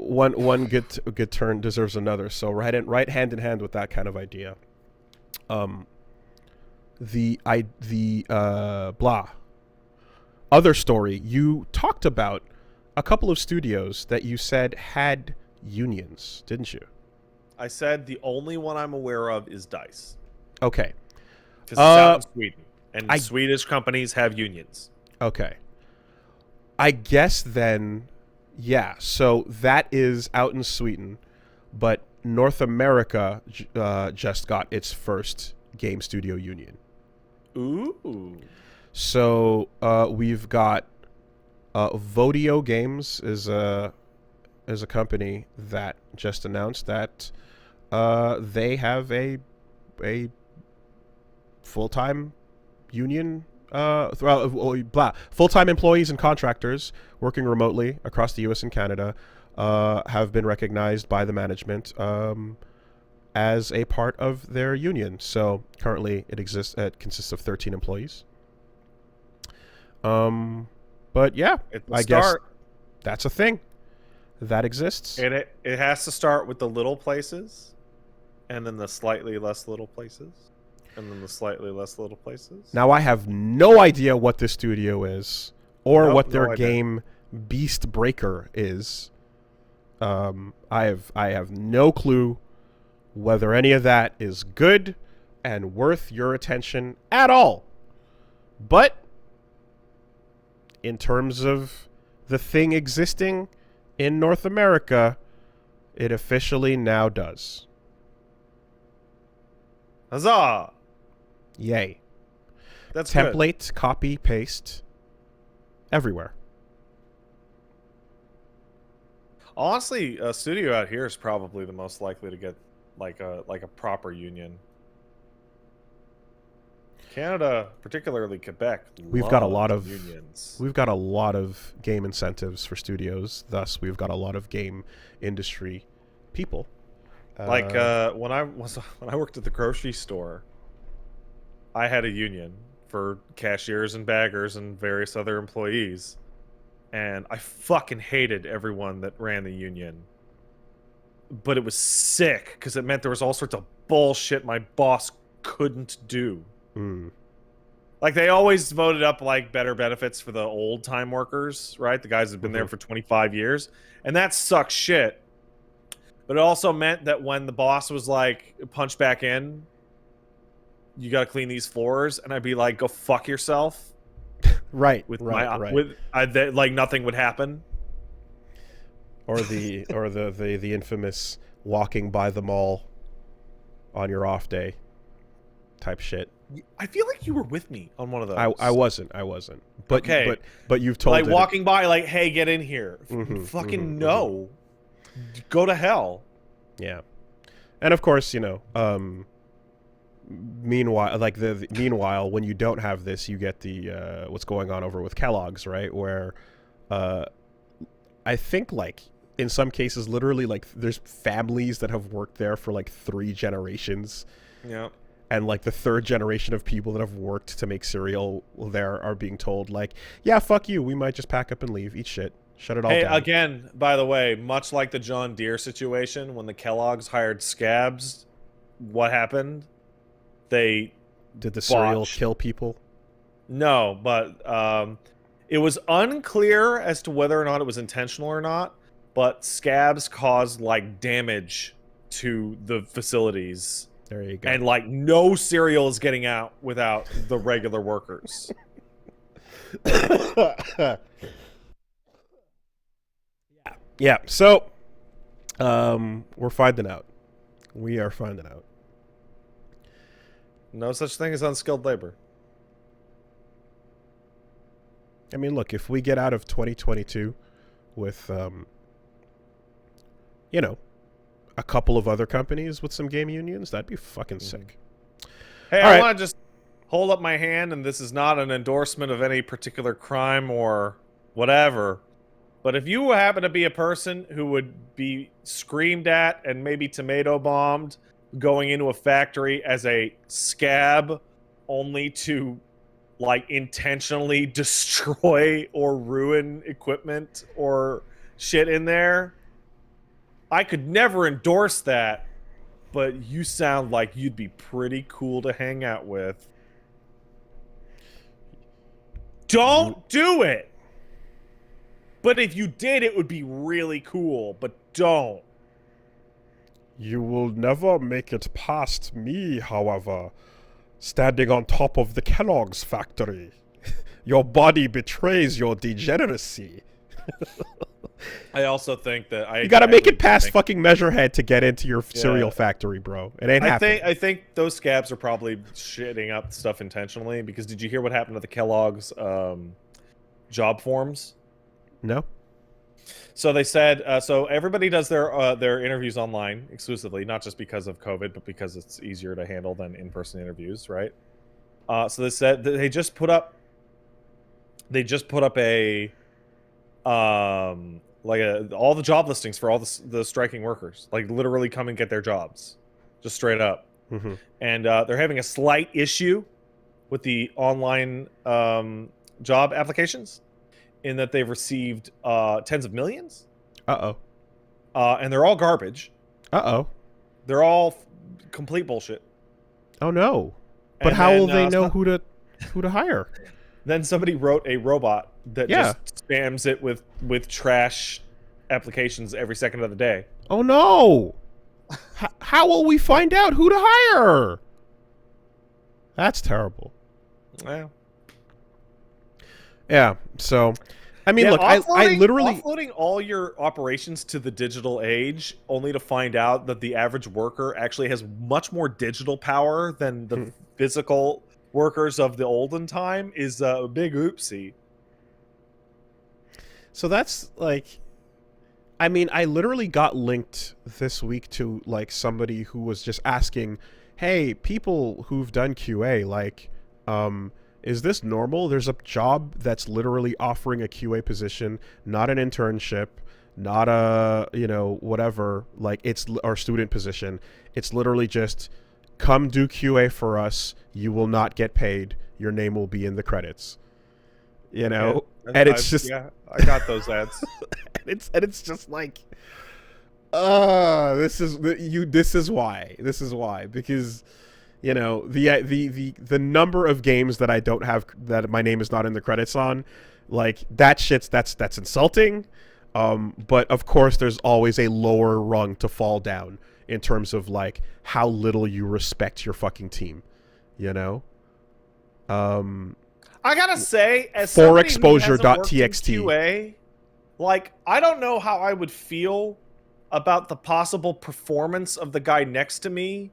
one good turn deserves another. So right hand in hand with that kind of idea. Um, the blah other story, you talked about a couple of studios that you said had unions, didn't you? I said the only one I'm aware of is Dice. Okay. Because it's out in Sweden. And I Swedish companies have unions. Okay. I guess then, yeah. So that is out in Sweden, but North America just got its first game studio union. Ooh. So we've got Vodio Games is a company that just announced that they have a full time union. Full time employees and contractors working remotely across the U.S. and Canada have been recognized by the management as a part of their union. So currently, it consists of 13 employees. But yeah, I guess that's a thing that exists. And it has to start with the little places, and then the slightly less little places, and then the slightly less little places. Now I have no idea what this studio is, or what their game Beast Breaker is. I have no clue whether any of that is good and worth your attention at all. But in terms of the thing existing in North America, it officially now does. Huzzah! Yay. That's template, good. Copy, paste, everywhere. Honestly, a studio out here is probably the most likely to get like a proper union. Canada, particularly Quebec, we've got a lot of unions. We've got a lot of game incentives for studios. Thus, we've got a lot of game industry people. Like when I worked at the grocery store, I had a union for cashiers and baggers and various other employees, and I fucking hated everyone that ran the union. But it was sick because it meant there was all sorts of bullshit my boss couldn't do. Like, they always voted up like better benefits for the old time workers, right? The guys that have been there for 25 years, and that sucks shit. But it also meant that when the boss was like, punch back in, you got to clean these floors, and I'd be like, go fuck yourself. Right. Like nothing would happen. Or the infamous walking by the mall on your off day type shit. I feel like you were with me on one of those. I wasn't. But okay. But you've told like walking by, like, hey, get in here. No. Go to hell. Yeah. And of course, you know, meanwhile, like meanwhile, when you don't have this, you get the what's going on over with Kellogg's, right? Where I think, like, in some cases, literally, like, there's families that have worked there for like 3 generations. Yeah. And like the 3rd generation of people that have worked to make cereal there are being told, like, yeah, fuck you, we might just pack up and leave, eat shit, shut it all down. Hey, again, by the way, much like the John Deere situation, when the Kellogg's hired scabs, what happened? They did the cereal kill people? No, but it was unclear as to whether or not it was intentional or not, but scabs caused like damage to the facilities. There you go. And like no cereal is getting out without the regular workers. Yeah. So we're finding out. We are finding out. No such thing as unskilled labor. I mean, look, if we get out of 2022 with you know, a couple of other companies with some game unions, that'd be fucking sick. Hey, I want to just hold up my hand, and this is not an endorsement of any particular crime or whatever, but if you happen to be a person who would be screamed at and maybe tomato bombed going into a factory as a scab only to like intentionally destroy or ruin equipment or shit in there, I could never endorse that, but you sound like you'd be pretty cool to hang out with. Don't do it. But if you did, it would be really cool, but don't. You will never make it past me, however, standing on top of the Kellogg's factory. Your body betrays your degeneracy. I also think that you gotta make it past fucking Measurehead to get into your cereal factory, bro. It ain't happening. I think those scabs are probably shitting up stuff intentionally, because did you hear what happened to the Kellogg's job forms? No. So they said, so everybody does their interviews online exclusively, not just because of COVID, but because it's easier to handle than in-person interviews, right? So they said that they just put up a all the job listings for all the striking workers, like literally come and get their jobs, just straight up. Mm-hmm. And they're having a slight issue with the online job applications, in that they've received tens of millions. And they're all garbage. They're all complete bullshit. Oh no! But how will they know who to hire? Then somebody wrote a robot that just spams it with trash applications every second of the day. Oh no! How will we find out who to hire? That's terrible. Yeah, so, I mean, look, I literally... Offloading all your operations to the digital age, only to find out that the average worker actually has much more digital power than the physical workers of the olden time, is a big oopsie. So that's, like... I mean, I literally got linked this week to, like, somebody who was just asking, hey, people who've done QA, like, is this normal? There's a job that's literally offering a QA position, not an internship, not a, whatever, like it's our student position. It's literally just come do QA for us. You will not get paid. Your name will be in the credits. And it's just... Yeah, I got those ads. and it's just like, this is why, because the number of games that I don't have, that my name is not in the credits on, like that shit's that's insulting. But of course there's always a lower rung to fall down in terms of like how little you respect your fucking team, I gotta say, as for exposure.txt, QA, like I don't know how I would feel about the possible performance of the guy next to me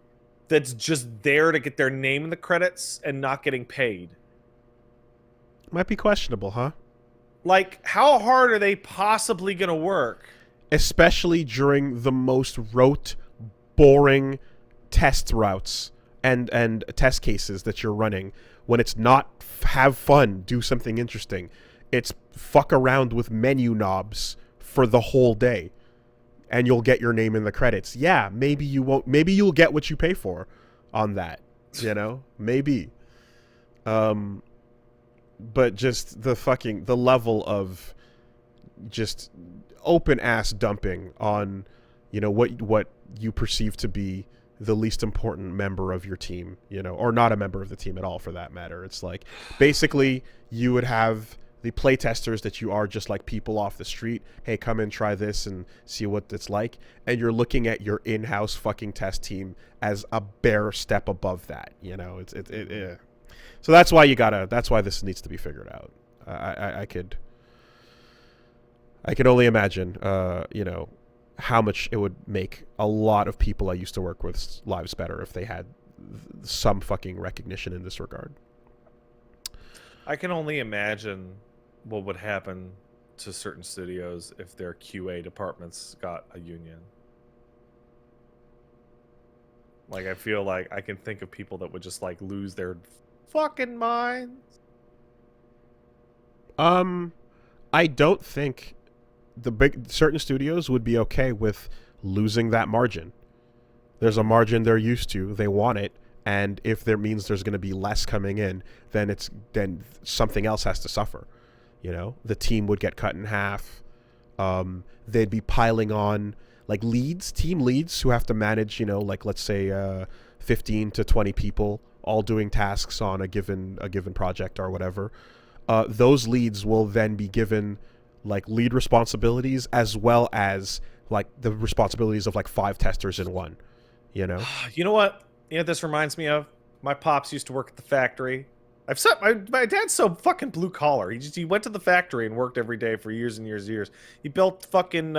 that's just there to get their name in the credits and not getting paid. Might be questionable, huh? Like, how hard are they possibly gonna work? Especially during the most rote, boring test routes and test cases that you're running, when it's not have fun, do something interesting. It's fuck around with menu knobs for the whole day, and you'll get your name in the credits. Yeah, maybe you won't. Maybe you'll get what you pay for on that, maybe. But just the level of just open ass dumping on, what you perceive to be the least important member of your team, or not a member of the team at all for that matter. It's like, basically you would have the play testers that you are just like people off the street. Hey, come and try this and see what it's like. And you're looking at your in-house fucking test team as a bare step above that. So that's why that's why this needs to be figured out. I could only imagine, how much it would make a lot of people I used to work with lives better if they had some fucking recognition in this regard. I can only imagine what would happen to certain studios if their QA departments got a union. Like, I feel like I can think of people that would just like lose their fucking minds. I don't think certain studios would be okay with losing that margin. There's a margin they're used to, they want it, and if there means there's going to be less coming in, then something else has to suffer. The team would get cut in half. They'd be piling on like leads, team leads who have to manage, you know, like let's say 15 to 20 people all doing tasks on a given project or whatever. Those leads will then be given like lead responsibilities as well as like the responsibilities of like 5 testers in one, you know? You know what? You know what this reminds me of? My pops used to work at the factory. My dad's so fucking blue collar. He went to the factory and worked every day for years and years and years. He built fucking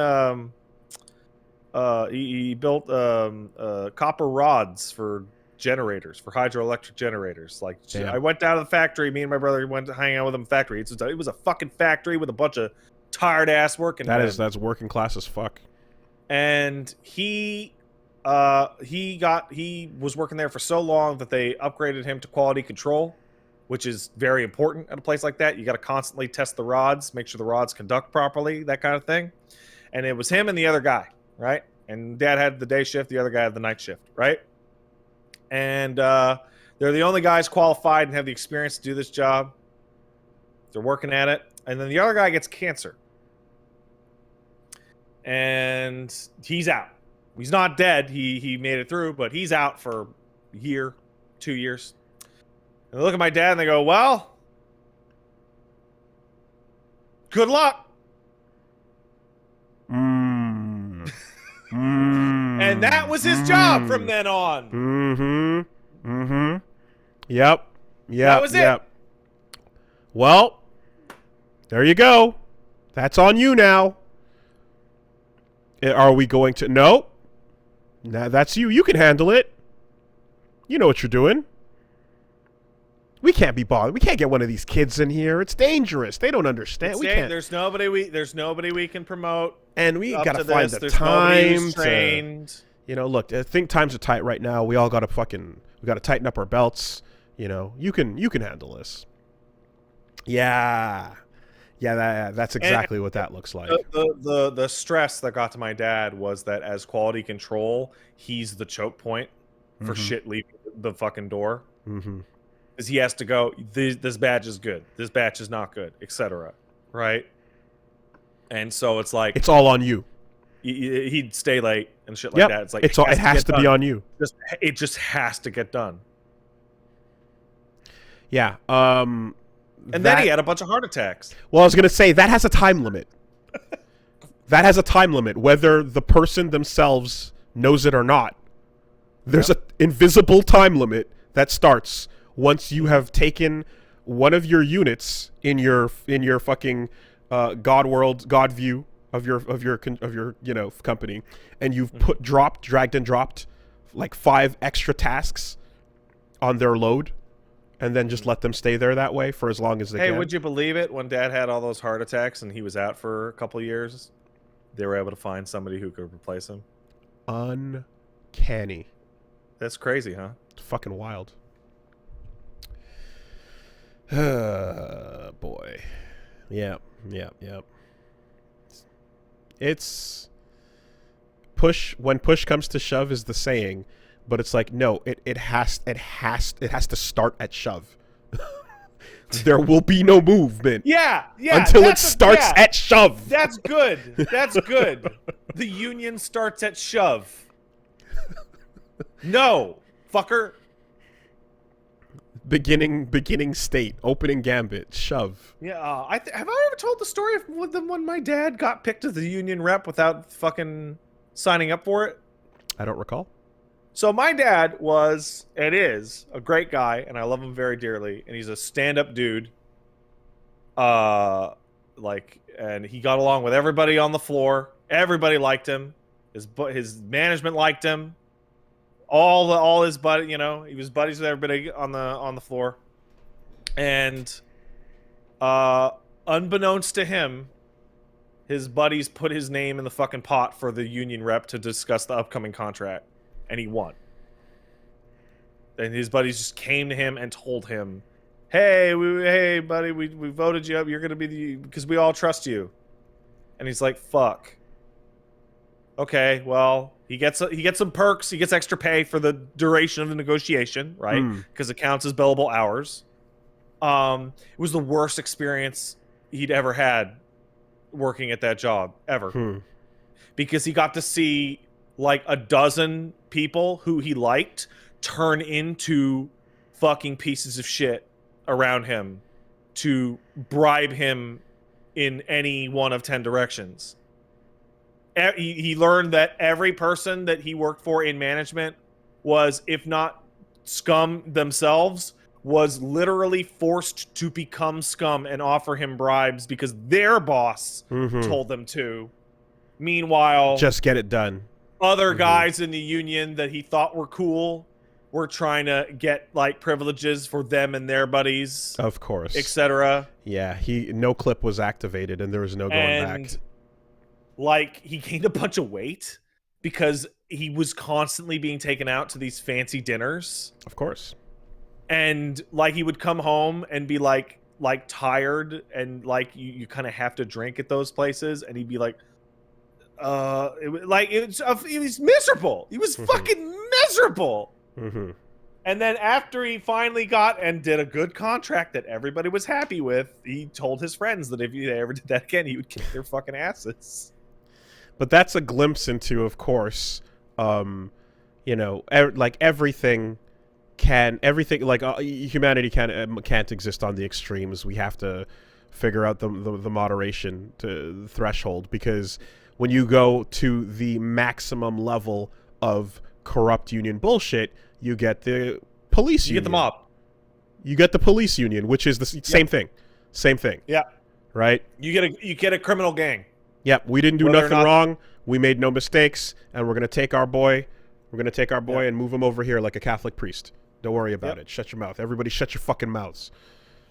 he built copper rods for generators, for hydroelectric generators. Like, Damn. I went down to the factory. Me and my brother went to hang out with him at the factory. It was a fucking factory with a bunch of tired ass working men. That's working class as fuck. And he was working there for so long that they upgraded him to quality control, which is very important at a place like that. You got to constantly test the rods, make sure the rods conduct properly, that kind of thing. And it was him and the other guy, right? And Dad had the day shift, the other guy had the night shift, right? And they're the only guys qualified and have the experience to do this job. They're working at it. And then the other guy gets cancer. And he's out. He's not dead. He made it through, but he's out for a year, 2 years. And they look at my dad and they go, well, good luck. And that was his job from then on. Yep. That was it. Well, there you go. That's on you now. Are we going to... No. Nah, that's you. You can handle it. You know what you're doing. We can't be bothered. We can't get one of these kids in here. It's dangerous. They don't understand. We can't. There's nobody we can promote. And we got to find the time to... You know, look, I think times are tight right now. We all got to we got to tighten up our belts. You know, you can handle this. Yeah. Yeah, that's exactly what that looks like. The stress that got to my dad was that as quality control, he's the choke point for shit leaving the fucking door. Because he has to go, this batch is good, this batch is not good, etc. Right? And so it's like... It's all on you. He'd stay late and shit like that. It's like... It has to be on you. It just has to get done. Yeah. And then he had a bunch of heart attacks. Well, I was going to say, that has a time limit. That has a time limit, whether the person themselves knows it or not. There's an invisible time limit that starts once you have taken one of your units in your fucking God view of your company, and you've dragged and dropped like 5 extra tasks on their load. And then just let them stay there that way for as long as they can. Hey, would you believe it? When Dad had all those heart attacks and he was out for a couple of years, they were able to find somebody who could replace him. Uncanny. That's crazy, huh? It's fucking wild. Boy. Yeah. It's... When push comes to shove is the saying. But it's like, no, it has to start at shove. There will be no movement. Yeah. Until it starts at shove. That's good. That's good. The union starts at shove. No, fucker. Beginning state, opening gambit, shove. Yeah. Have I ever told the story of when my dad got picked as the union rep without fucking signing up for it? I don't recall. So my dad is a great guy, and I love him very dearly, and he's a stand-up dude. And he got along with everybody on the floor. Everybody liked him. His management liked him. All his buddy, he was buddies with everybody on the floor. And unbeknownst to him, his buddies put his name in the fucking pot for the union rep to discuss the upcoming contract. And he won. And his buddies just came to him and told him, hey, buddy, we voted you up. You're going to be because we all trust you. And he's like, fuck. Okay, well, he gets some perks. He gets extra pay for the duration of the negotiation, right? Because it counts as billable hours. It was the worst experience he'd ever had working at that job, ever. because he got to see like a dozen people who he liked turn into fucking pieces of shit around him to bribe him in any one of 10 directions. He learned that every person that he worked for in management was, if not scum themselves, was literally forced to become scum and offer him bribes because their boss told them to. Meanwhile, just get it done. Other guys in the union that he thought were cool were trying to get like privileges for them and their buddies, of course, etc. Yeah, no clip was activated and there was no going back. Like, he gained a bunch of weight because he was constantly being taken out to these fancy dinners. Of course. And like, he would come home and be like tired, and like you kind of have to drink at those places, and he'd be like, he was miserable. He was fucking miserable. And then after he finally got and did a good contract that everybody was happy with, he told his friends that if they ever did that again, he would kick their fucking asses. But that's a glimpse into, of course, like everything, like humanity can't exist on the extremes. We have to figure out the moderation to the threshold, because when you go to the maximum level of corrupt union bullshit, you get the police union. You get the mob. You get the police union, which is the same thing. Same thing. Yeah. Right? You get a criminal gang. Yep, we didn't do nothing wrong. We made no mistakes, and we're going to take our boy. We're going to take our boy and move him over here like a Catholic priest. Don't worry about it. Shut your mouth. Everybody shut your fucking mouths.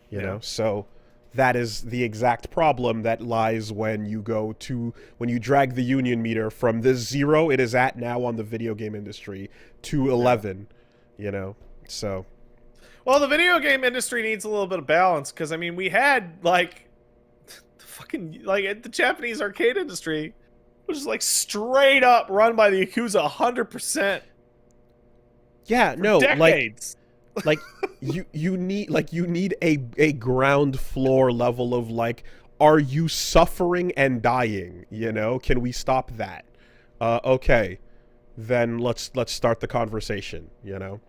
You know? So that is the exact problem that lies when you drag the union meter from the 0 it is at now on the video game industry to 11, you know? So. Well, the video game industry needs a little bit of balance, because, I mean, we had, like, the Japanese arcade industry, which is like straight up run by the Yakuza 100%. Yeah, no, decades. like you need a ground floor level of like, are you suffering and dying? You know, can we stop that? Okay, then let's start the conversation. You know.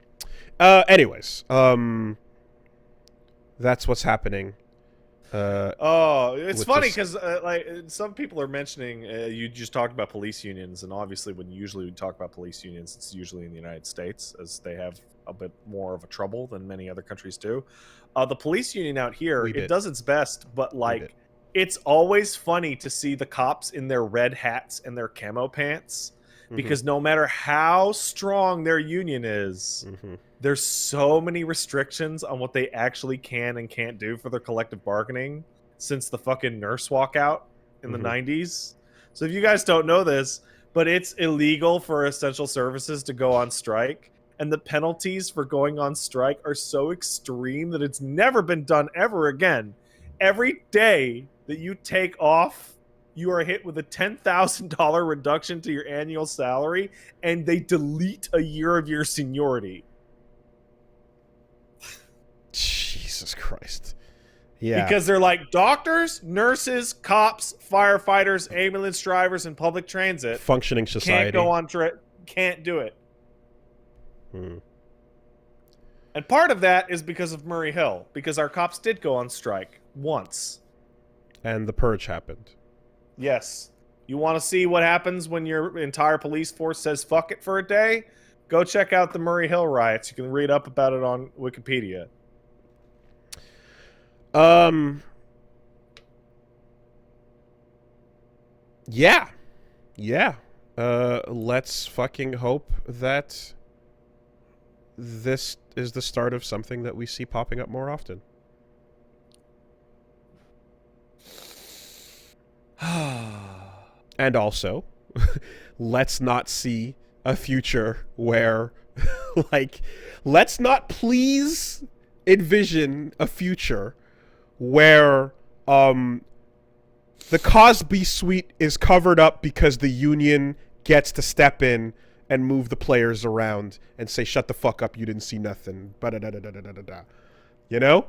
Anyways, that's what's happening. It's funny because like some people are mentioning you just talked about police unions, and obviously when we talk about police unions, it's usually in the United States, as they have a bit more of a trouble than many other countries do. The police union out here, it does its best, but like it's always funny to see the cops in their red hats and their camo pants, because no matter how strong their union is, there's so many restrictions on what they actually can and can't do for their collective bargaining since the fucking nurse walkout in the 90s. So if you guys don't know this, but it's illegal for essential services to go on strike, and the penalties for going on strike are so extreme that it's never been done ever again. Every day that you take off, you are hit with a $10,000 reduction to your annual salary, and they delete a year of your seniority. Jesus Christ. Yeah. Because they're like, doctors, nurses, cops, firefighters, ambulance drivers, and public transit. Functioning society. Can't go on can't do it. And part of that is because of Murray Hill, because our cops did go on strike once. And the purge happened. Yes. You want to see what happens when your entire police force says fuck it for a day? Go check out the Murray Hill riots. You can read up about it on Wikipedia. Yeah. Let's fucking hope that this is the start of something that we see popping up more often. And also, let's not see a future where, like, let's not please envision a future where the Cosby Suite is covered up because the union gets to step in and move the players around and say, shut the fuck up, you didn't see nothing. You know?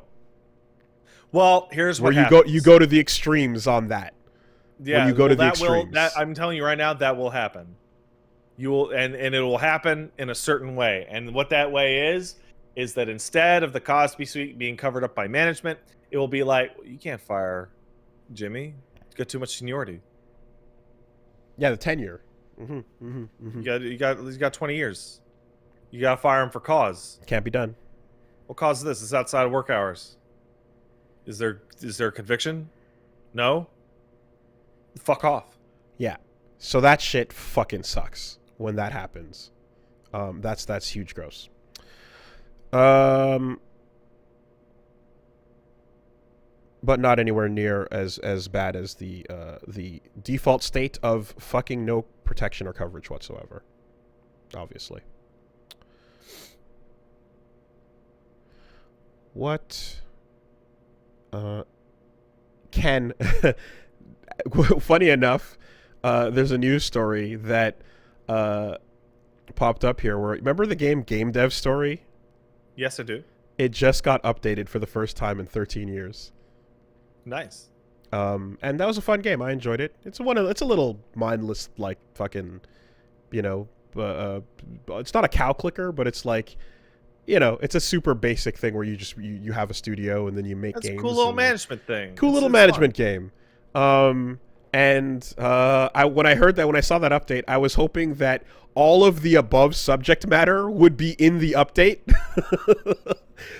Well, here's what happens. You go to the extremes on that. Yeah, when you go to the that extremes. I'm telling you right now, that will happen. You will, and it will happen in a certain way. And what that way is that instead of the Cosby suite being covered up by management, it will be like, you can't fire Jimmy. He's got too much seniority. Yeah, the tenure. He's got 20 years. You got to fire him for cause. Can't be done. What cause is this? It's outside of work hours. Is there a conviction? No. Fuck off. Yeah. So that shit fucking sucks when that happens. That's huge gross. But not anywhere near as bad as the default state of fucking no protection or coverage whatsoever. Obviously. What? Ken. Funny enough, there's a news story that popped up here. Where remember the game Game Dev Story? Yes, I do. It just got updated for the first time in 13 years. Nice. And that was a fun game. I enjoyed it. It's a little mindless, like fucking, you know, it's not a cow clicker, but it's like, you know, it's a super basic thing where you just you have a studio and then you make games. It's a cool little management thing. Cool little management game. And when I saw that update, I was hoping that all of the above subject matter would be in the update.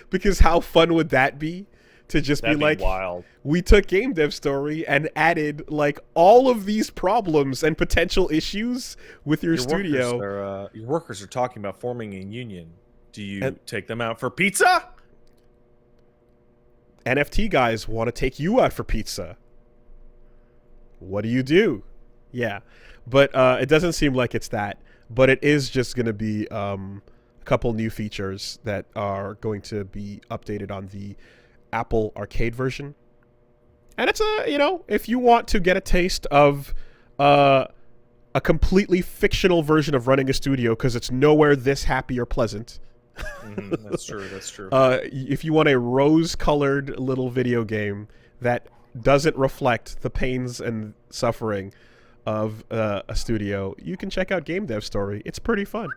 Because how fun would that be? To just be like, wild. We took Game Dev Story and added like all of these problems and potential issues with your studio. Your workers are talking about forming a union. Do you take them out for pizza? NFT guys want to take you out for pizza. What do you do? Yeah, but it doesn't seem like it's that. But it is just going to be a couple new features that are going to be updated on the Apple Arcade version. And it's if you want to get a taste of a completely fictional version of running a studio, because it's nowhere this happy or pleasant. That's true. That's true. If you want a rose-colored little video game that doesn't reflect the pains and suffering of a studio, you can check out Game Dev Story. It's pretty fun.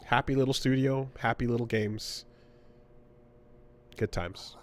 Happy little studio, happy little games. Good times.